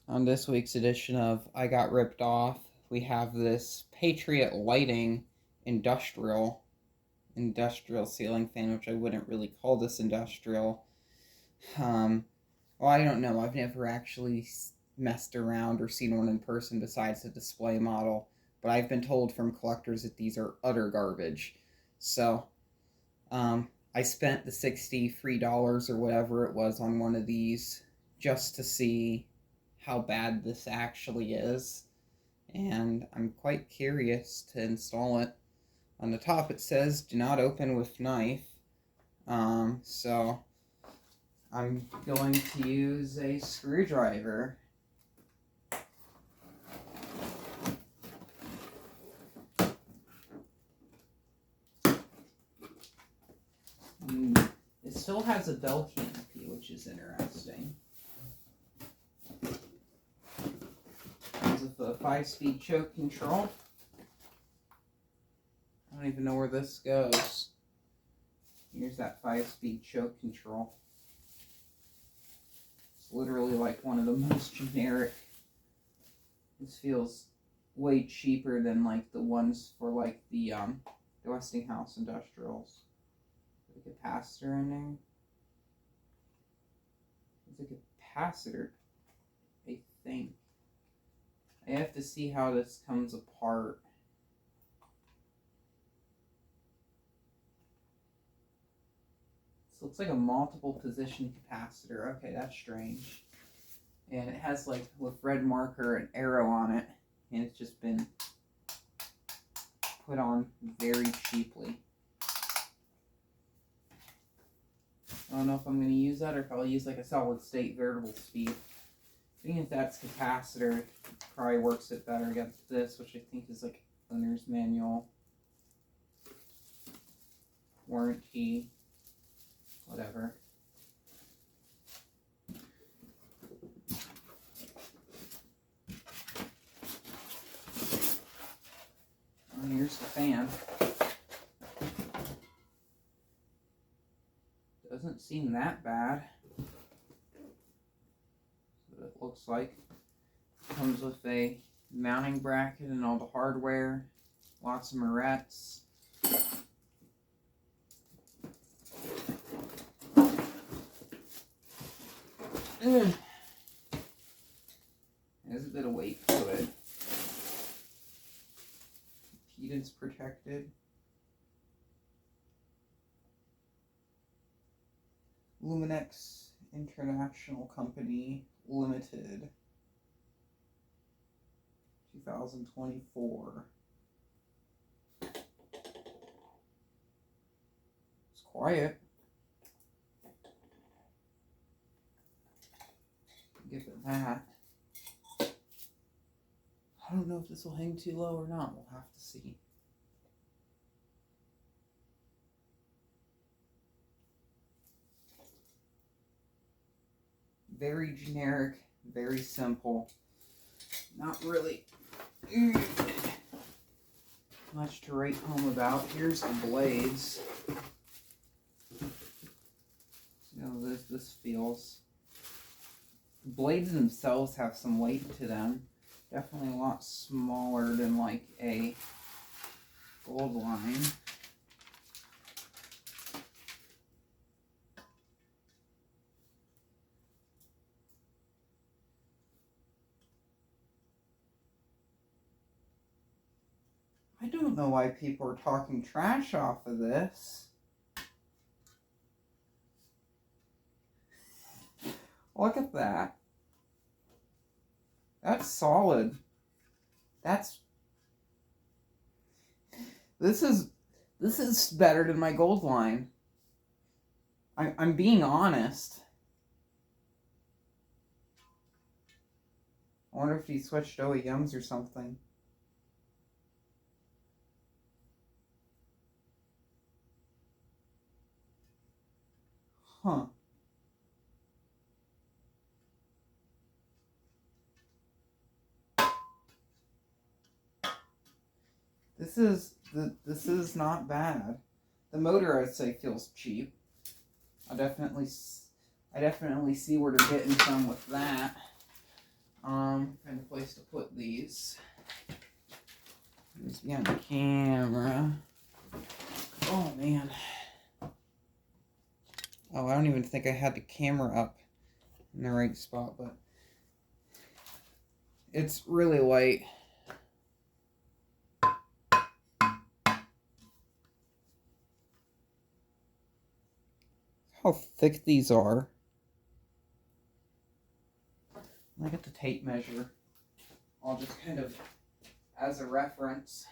On this week's edition of I Got Ripped Off, we have this Patriot Lighting industrial ceiling fan, which I wouldn't really call this industrial. Well, I don't know. I've never actually messed around or seen one in person besides the display model, but I've been told from collectors that these are utter garbage. So, I spent the $60 or whatever it was on one of these just to see how bad this actually is, and I'm quite curious to install it. On the top it says do not open with knife, so I'm going to use a screwdriver. It still has a bell canopy, which is interesting. With the 5-speed choke control. I don't even know where this goes. Here's that 5-speed choke control. It's literally like one of the most generic. This feels way cheaper than like the ones for like the Westinghouse industrials. There's a capacitor in there. There's a capacitor, I think. I have to see how this comes apart. So it's like a multiple position capacitor. Okay, that's strange. And it has like with red marker an arrow on it, and it's just been put on very cheaply. I don't know if I'm going to use that or if I'll use like a solid state variable speed. I think if that's capacitor, it probably works it better against this, which I think is like owner's manual, warranty, whatever. And here's the fan. Doesn't seem that bad. It looks like it comes with a mounting bracket and all the hardware, lots of morettes. There's a bit of weight to it. Impedance protected. Luminex International Company Limited, 2024. It's quiet. Give it that. I don't know if this will hang too low or not. We'll have to see. Very generic, very simple. Not really much to write home about. Here's the blades. See how this feels. The blades themselves have some weight to them. Definitely a lot smaller than like a gold line. I don't know why people are talking trash off of this. Look at that. That's solid. This is better than my gold line. I'm being honest. I wonder if he switched OEMs or something. Huh. This is not bad. The motor, I'd say, feels cheap. I definitely see where they're getting some with that. place to put these. These behind the camera. Oh man. Oh, I don't even think I had the camera up in the right spot, but it's really light. How thick these are. I got the tape measure. I'll just kind of as a reference.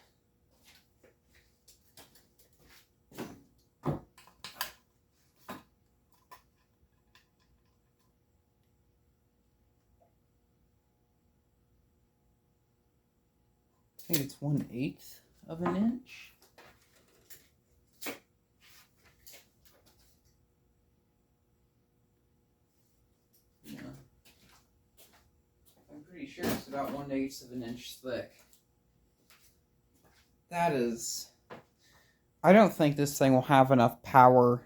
I think it's 1/8 of an inch. Yeah. I'm pretty sure it's about 1/8 of an inch thick. That is... I don't think this thing will have enough power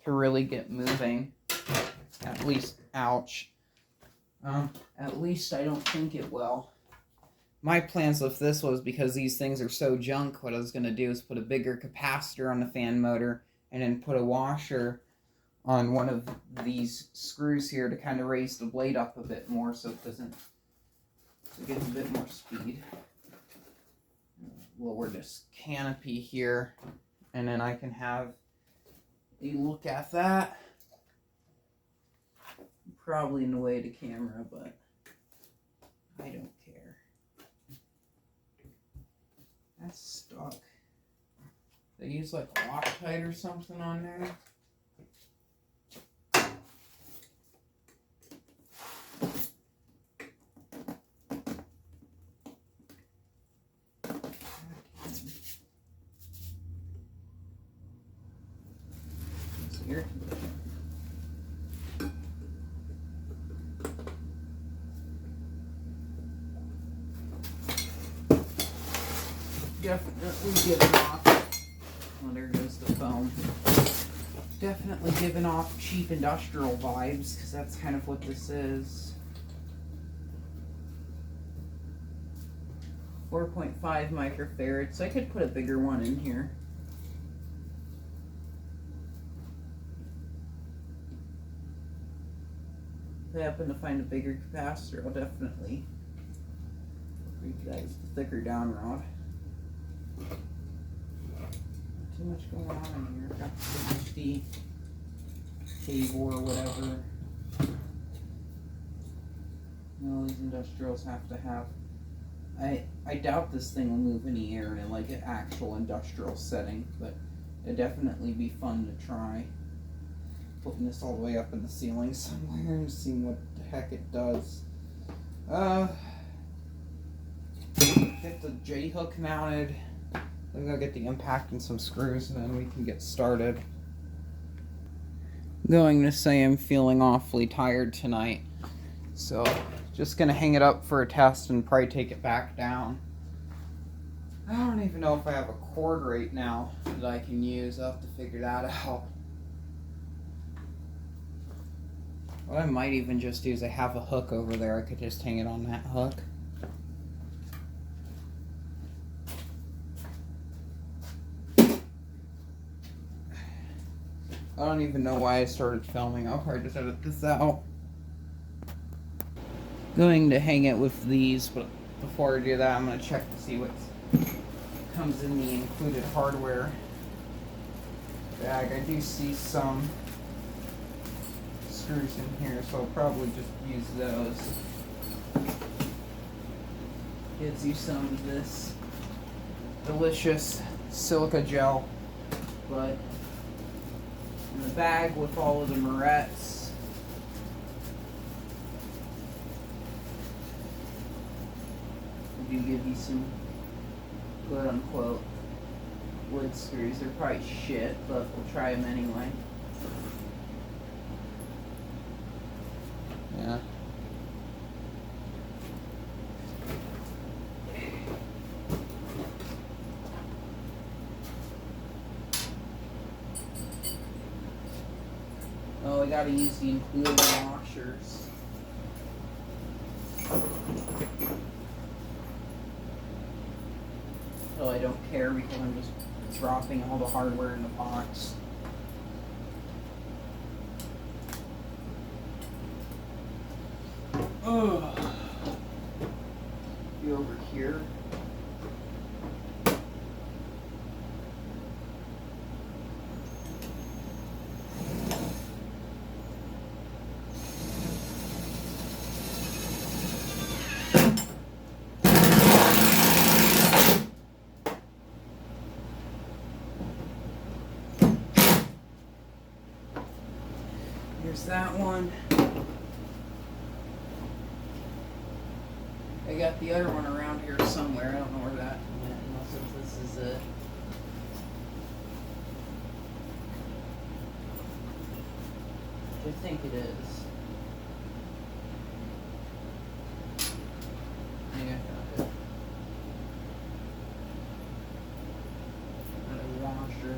to really get moving. At least, ouch. At least I don't think it will. My plans with this was, because these things are so junk, what I was going to do is put a bigger capacitor on the fan motor and then put a washer on one of these screws here to kind of raise the blade up a bit more so it doesn't, so it gets a bit more speed. Lower this canopy here, and then I can have a look at that. Probably in the way of the camera, but I don't care. That's stuck. They use like Loctite or something on there. Here. Definitely giving off. Oh, there goes the foam. Definitely giving off cheap industrial vibes, because that's kind of what this is. 4.5 microfarads, so I could put a bigger one in here. If I happen to find a bigger capacitor, I'll definitely utilize the thicker down rod. Too much going on in here. Got the cable or whatever. No, these industrials have to have. I doubt this thing will move any air in like an actual industrial setting, but it'd definitely be fun to try. Putting this all the way up in the ceiling somewhere and seeing what the heck it does. Get the J-hook mounted. Then I'll get the impact and some screws, and then we can get started. I'm going to say I'm feeling awfully tired tonight, so just gonna hang it up for a test and probably take it back down. I don't even know if I have a cord right now that I can use. I'll have to figure that out. What I might even just do is I have a hook over there. I could just hang it on that hook. I don't even know why I started filming. I'll probably just edit this out. Going to hang it with these, but before I do that, I'm going to check to see what comes in the included hardware bag. I do see some screws in here, so I'll probably just use those. Gives you some of this delicious silica gel, but in the bag with all of the morettes. We do give you some quote unquote wood screws. They're probably shit, but we'll try them anyway. Yeah. Oh, we gotta use the included washers. care because I'm just dropping all the hardware in the box. Ugh. Be over here. Here's that one. I got the other one around here somewhere. I don't know where that went, unless this is it. I think it is. Yeah, I got it. Another washer.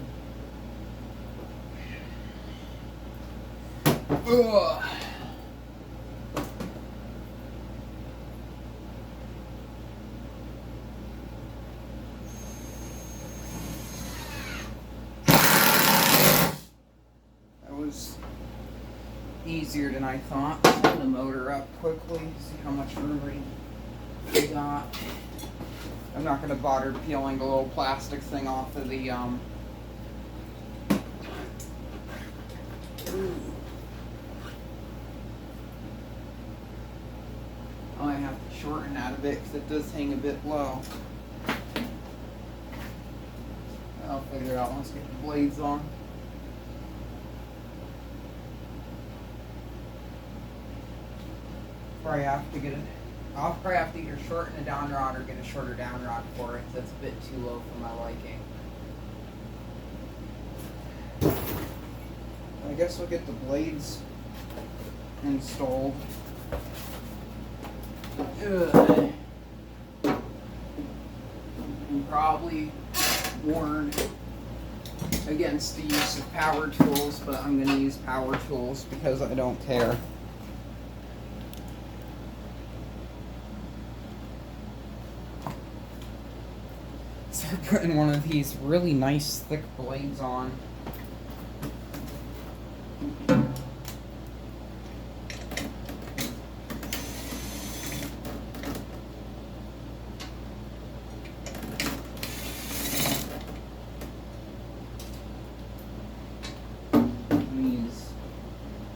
Ugh. Easier than I thought. Pull the motor up quickly, see how much room we got. I'm not going to bother peeling the little plastic thing off of the I have to shorten that a bit because it does hang a bit low. I'll figure it out once I get the blades on. I'll probably have to either shorten the down rod or get a shorter down rod for it. That's a bit too low for my liking. I guess we'll get the blades installed. Ugh. And probably warn against the use of power tools, but I'm going to use power tools because I don't care. Start putting one of these really nice thick blades on.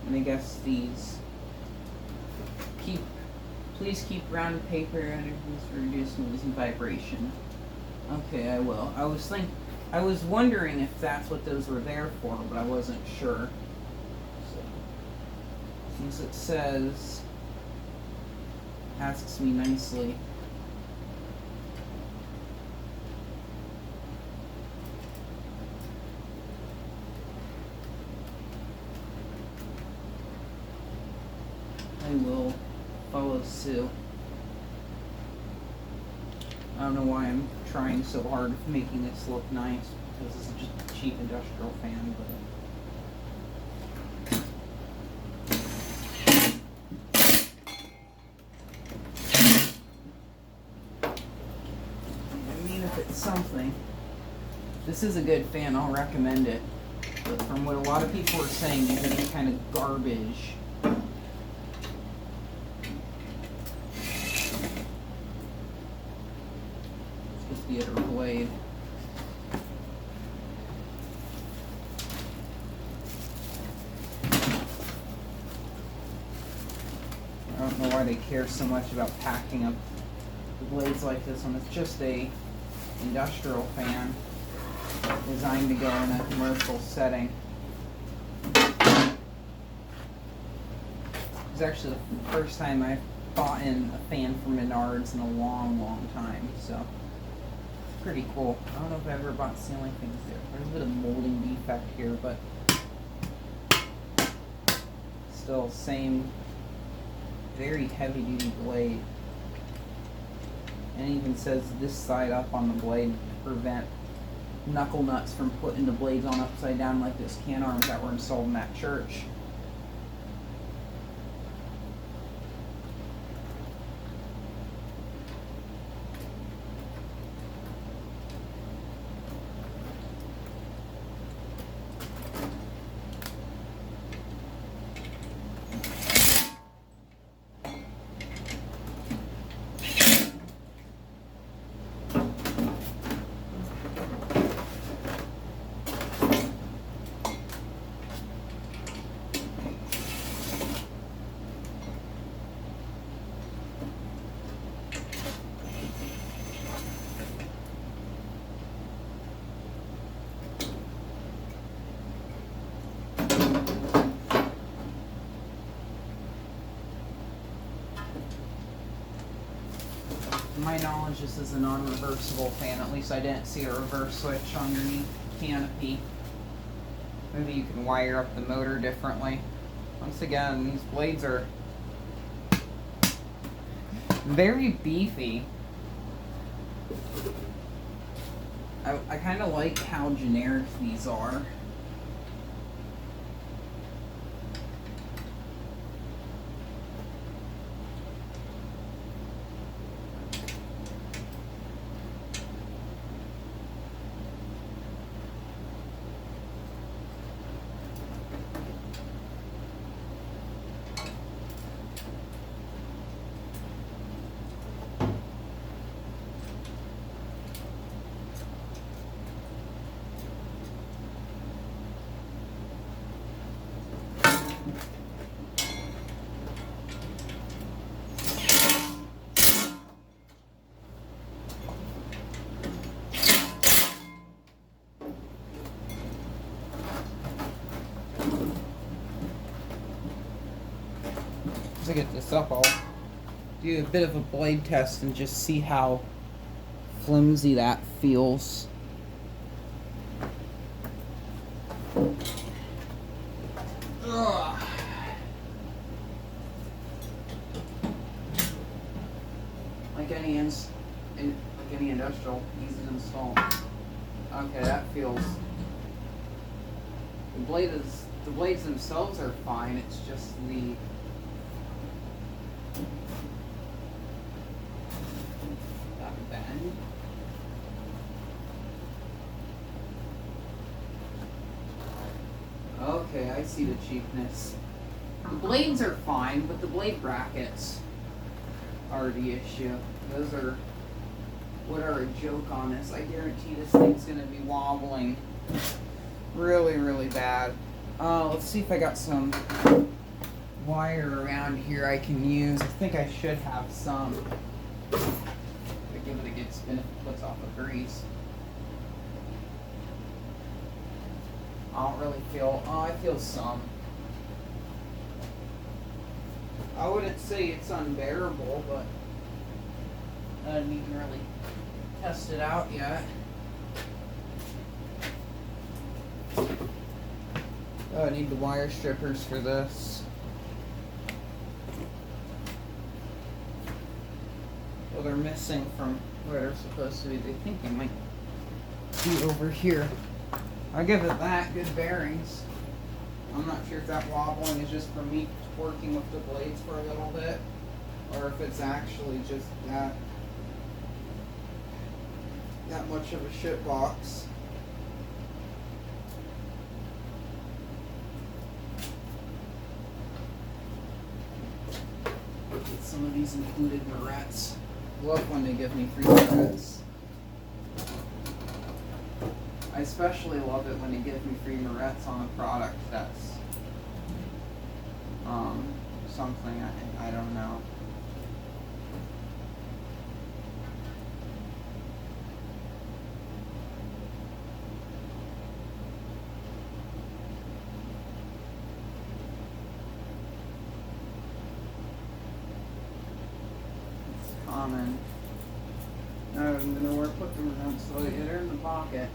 And I guess these please keep round paper under to reduce noise and vibration. Okay, I will. I was wondering if that's what those were there for, but I wasn't sure. So, since it says, asks me nicely. I will follow suit. I don't know why I'm trying so hard making this look nice, because this is just a cheap industrial fan, I mean, if it's something, this is a good fan, I'll recommend it, but from what a lot of people are saying, these are just kind of garbage. The other blade. I don't know why they care so much about packing up the blades like this one. It's just a industrial fan designed to go in a commercial setting. It's actually the first time I've bought in a fan from Menards in a long time, so pretty cool. I don't know if I've ever bought ceiling things there. There's a bit of molding defect here, but still same very heavy duty blade. And it even says this side up on the blade to prevent knuckle nuts from putting the blades on upside down like this can arms that were installed in that church. my knowledge, this is a non-reversible fan. At least I didn't see a reverse switch underneath the canopy. Maybe you can wire up the motor differently. Once again, these blades are very beefy. I kind of like how generic these are. To get this up, I'll do a bit of a blade test and just see how flimsy that feels. Ugh. Like any industrial, easy to install. Okay, that feels. The blades themselves are fine. It's just the bend. Okay, I see the cheapness. The blades are fine, but the blade brackets are the issue. Those are what are a joke on this. I guarantee this thing's gonna be wobbling really, really bad. Let's see if I got some wire around here I can use. I think I should have some. Give it a good spin if it puts off the grease. I don't really feel, I feel some. I wouldn't say it's unbearable, but I didn't even really test it out yet. Oh, I need the wire strippers for this. Well, they're missing from where they're supposed to be. They think they might be over here. I'll give it that. Good bearings. I'm not sure if that wobbling is just from me working with the blades for a little bit, or if it's actually just that much of a shit box. Get some of these included Menards. Love when they give me free Menards. I especially love it when they give me free Menards on a product that's something I don't know. It's common. I don't even know where to put them now, so they're in the pocket.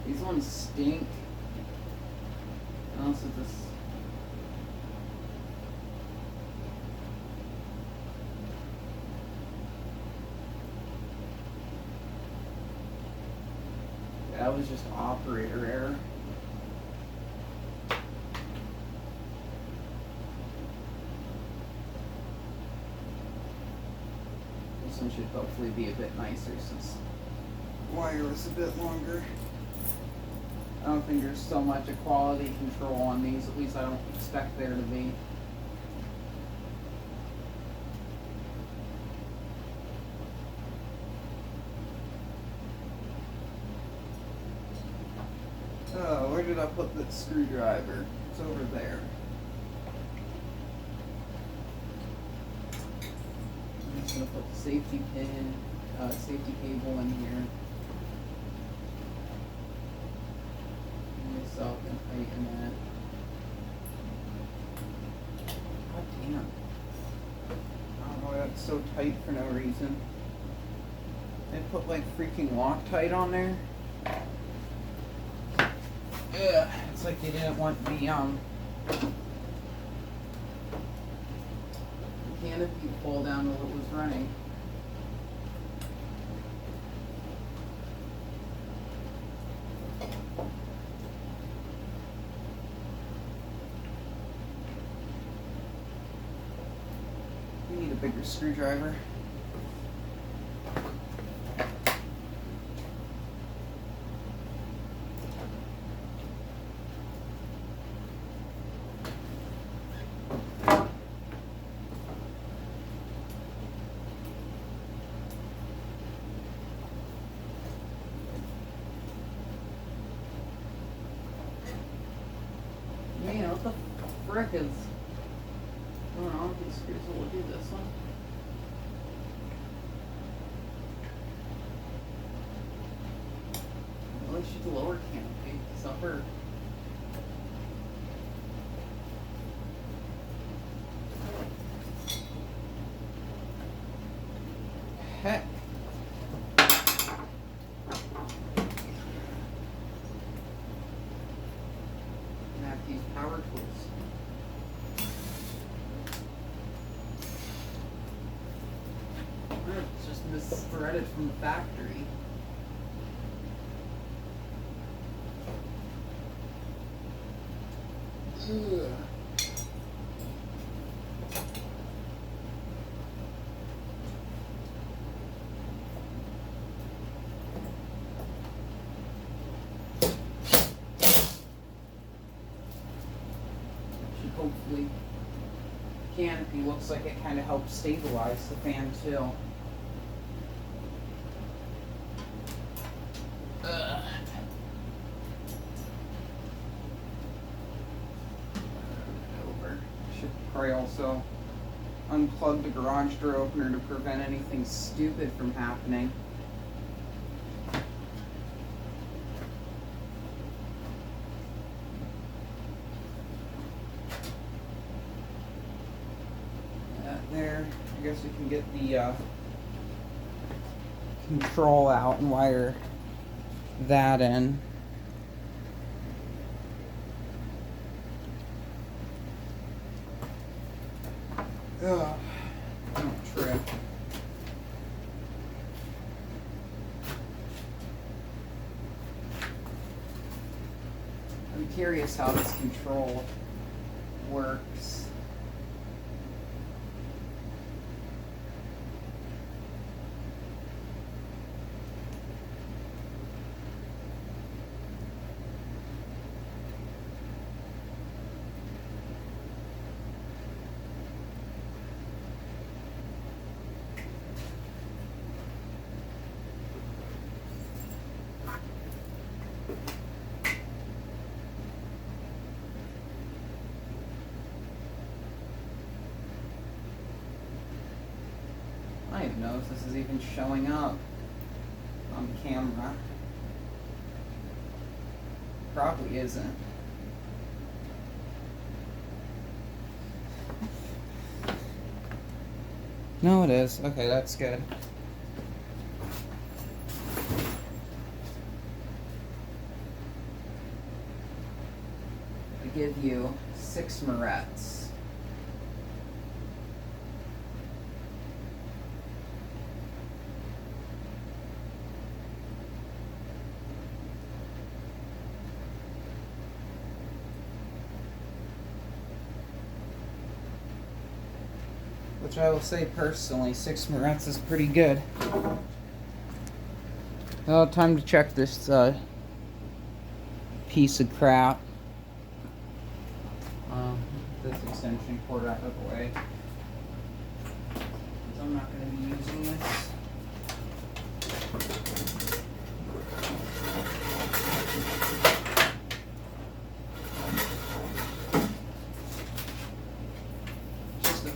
These ones stink. Also, this. That was just operator error. This one should hopefully be a bit nicer since the wire is a bit longer. I don't think there's so much a quality control on these, at least I don't expect there to be. Oh, where did I put the screwdriver? It's over there. I'm just gonna put the safety pin. safety cable in here. Myself and tighten that. God damn. I don't know why that's so tight for no reason. They put like freaking Loctite on there. Ugh, it's like they didn't want the canopy to fall down while it was running. We need a bigger screwdriver. Man, what the frick is going on with these screws? We'll do this one. At least shoot the lower canopy. It's upper. Heck. These power tools. It's just misthreaded from the factory. Ugh. Hopefully, canopy looks like it kind of helps stabilize the fan too. Over. Should probably also unplug the garage door opener to prevent anything stupid from happening. There, I guess we can get the control out and wire that in. Ugh, don't trip. I'm curious how this control works. I don't even know if this is even showing up on camera. Probably isn't. No, it is. Okay, that's good. I give you 6 Menards. Which I will say personally, 6 Menards is pretty good. Well, time to check this piece of crap. This extension cord out of the way. Because I'm not going to be using this.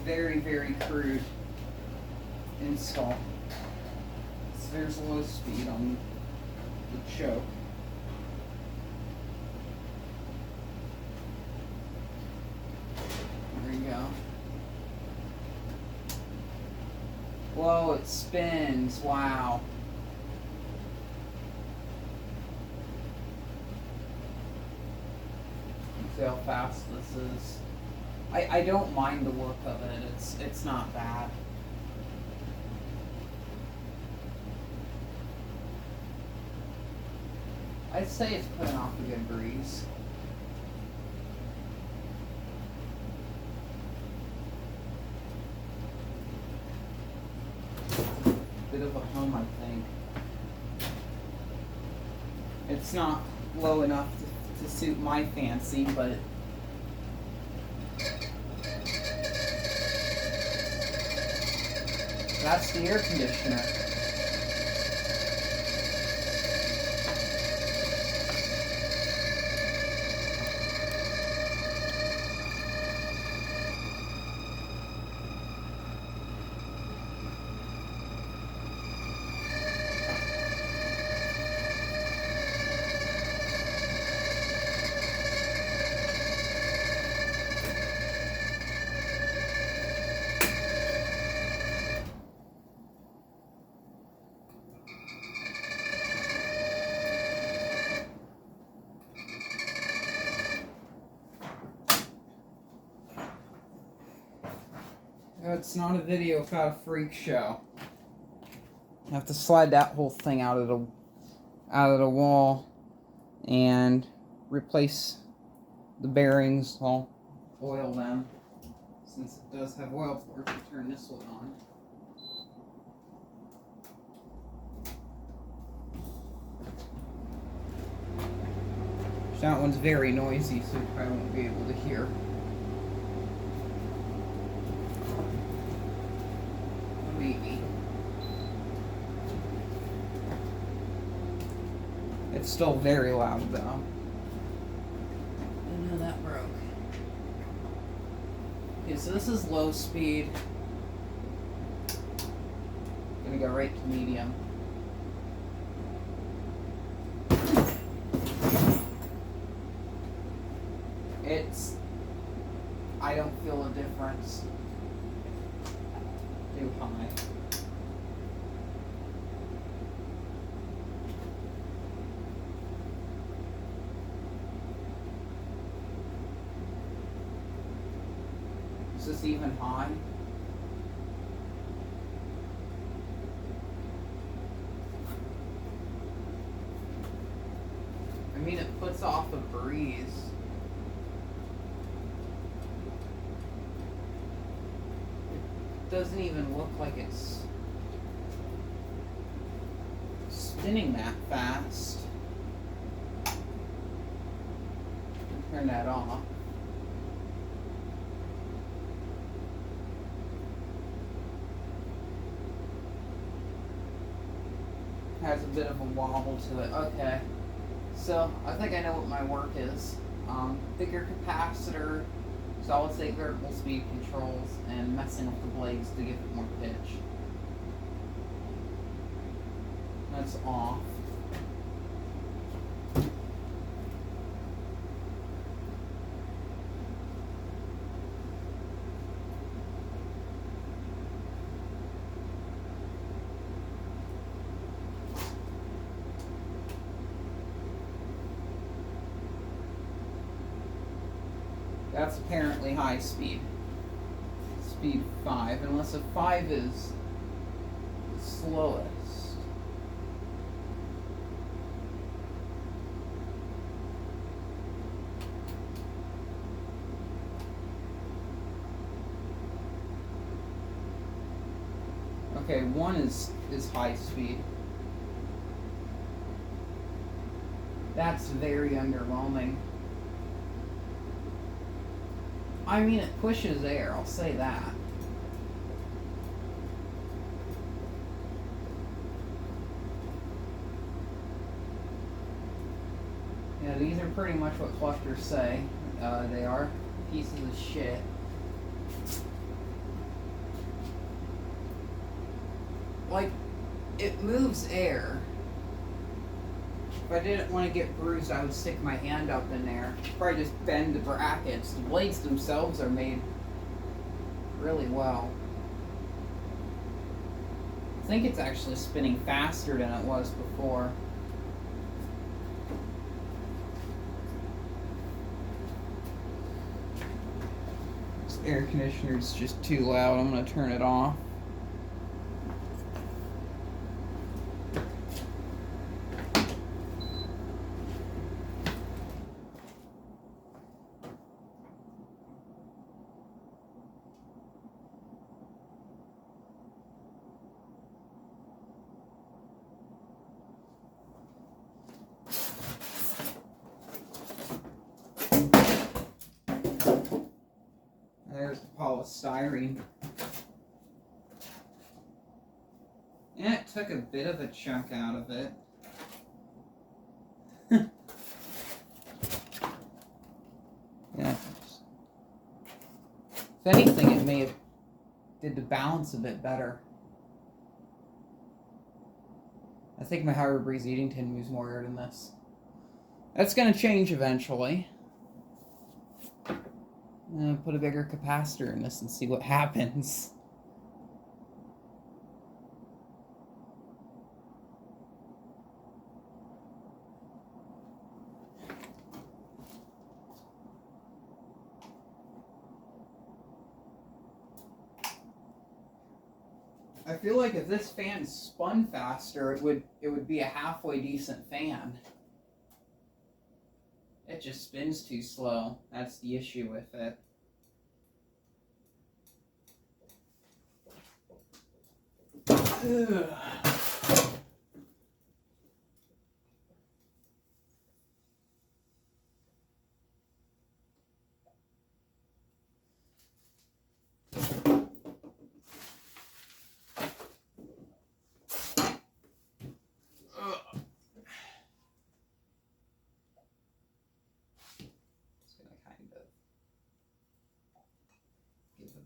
Very, very crude install. there's low speed on the choke. There you go. Whoa, it spins. Wow. See how fast this is. I don't mind the look of it. It's not bad. I'd say it's putting off a good breeze. Bit of a hum, I think. It's not low enough to suit my fancy, but that's the air conditioner. It's not a video without a freak show. I have to slide that whole thing out of the wall and replace the bearings. I'll oil them since it does have oil for it to turn this one on. That one's very noisy, so you probably won't be able to hear. Maybe. It's still very loud though. I know that broke. Okay, so this is low speed. Gonna go right to medium. I don't feel a difference. Too high. Is this even high? I mean, it puts off a breeze. It doesn't even look like it's spinning that fast. Turn that off. Has a bit of a wobble to it. Okay. So, I think I know what my work is. Bigger capacitor, solid state variable speed controls, and messing with the blades to give it more pitch. That's off. That's apparently high speed. Speed 5, unless a 5 is the slowest. Okay, 1 is high speed. That's very underwhelming. I mean, it pushes air, I'll say that. Yeah, these are pretty much what clusters say. They are pieces of shit. Like, it moves air. If I didn't want to get bruised, I would stick my hand up in there. Probably just bend the brackets. The blades themselves are made really well. I think it's actually spinning faster than it was before. This air conditioner is just too loud. I'm going to turn it off. There's the polystyrene. And it took a bit of a chunk out of it. Yeah. If anything, it may have did the balance a bit better. I think my Harbor Breeze eating tin moves more air than this. That's going to change eventually. I'm going to put a bigger capacitor in this and see what happens. I feel like if this fan spun faster, it would be a halfway decent fan. It just spins too slow. That's the issue with it. Ugh.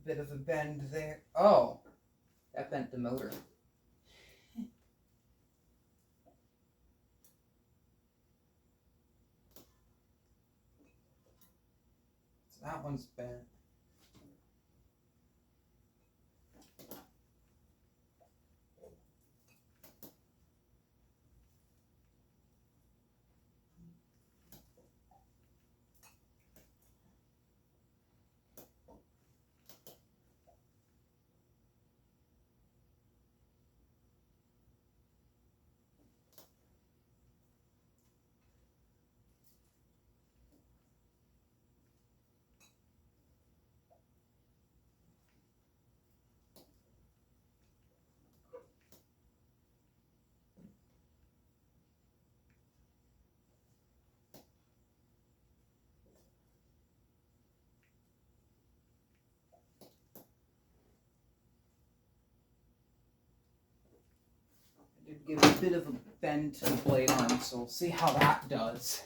Bit of a bend there. Oh, that bent the motor. So that one's bent. Give a bit of a bend to the blade arm, so we'll see how that does.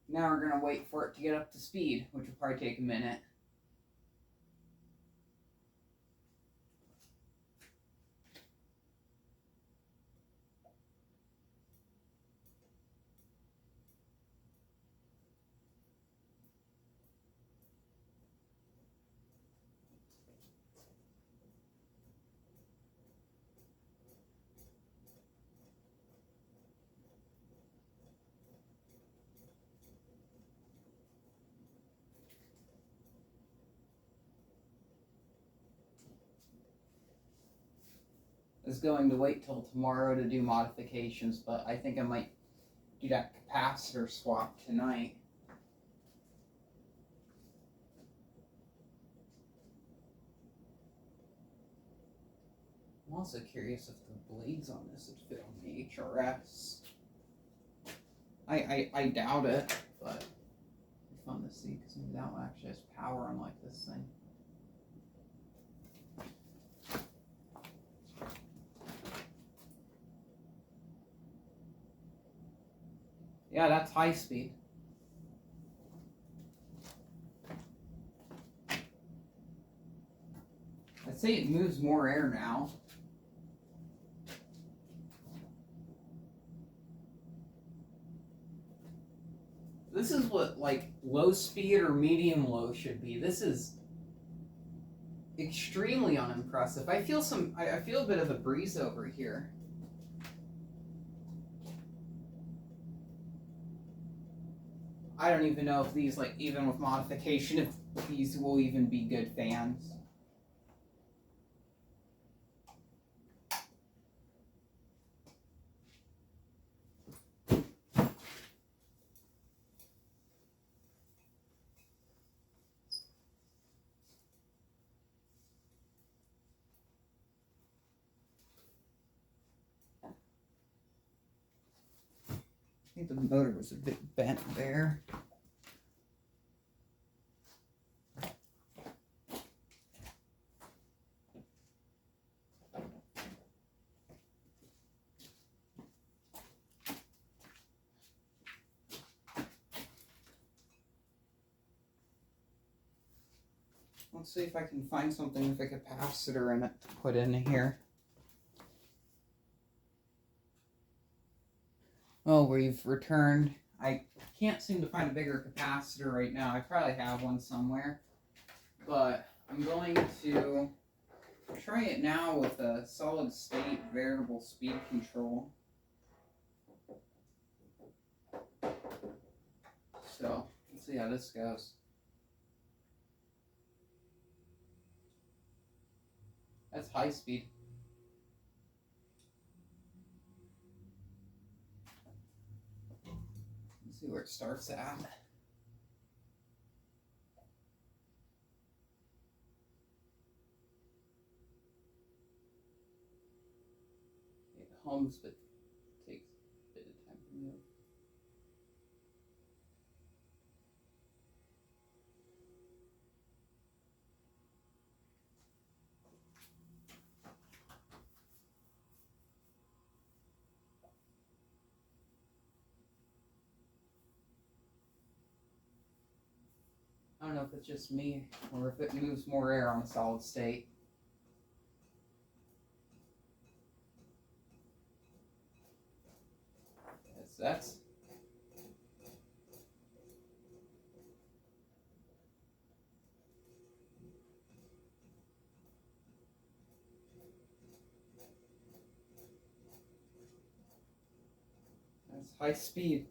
Now we're going to wait for it to get up to speed, which will probably take a minute. I was going to wait till tomorrow to do modifications, but I think I might do that capacitor swap tonight. I'm also curious if the blades on this would fit on the HRS. I doubt it, but it'd be fun to see, because maybe that one actually has power unlike this thing. Yeah, that's high speed. I'd say say it moves more air now. This is what, like, low speed or medium low should be. This is extremely unimpressive. I feel a bit of a breeze over here. I don't even know if these, like, even with modification, if these will even be good fans. I think the motor was a bit bent there. Let's see if I can find something with a capacitor in it to put in here. Well, we've returned. I can't seem to find a bigger capacitor right now. I probably have one somewhere. But I'm going to try it now with a solid state variable speed control. So, let's see how this goes. That's high speed. Let's see where it starts at. It hums, but takes a bit of time to move. I don't know if it's just me or if it moves more air on a solid state. That's high speed.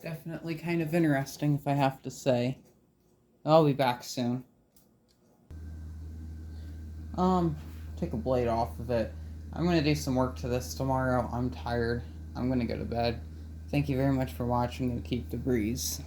Definitely kind of interesting, if I have to say. I'll be back soon. Take a blade off of it. I'm going to do some work to this tomorrow. I'm tired. I'm going to go to bed. Thank you very much for watching and keep the breeze.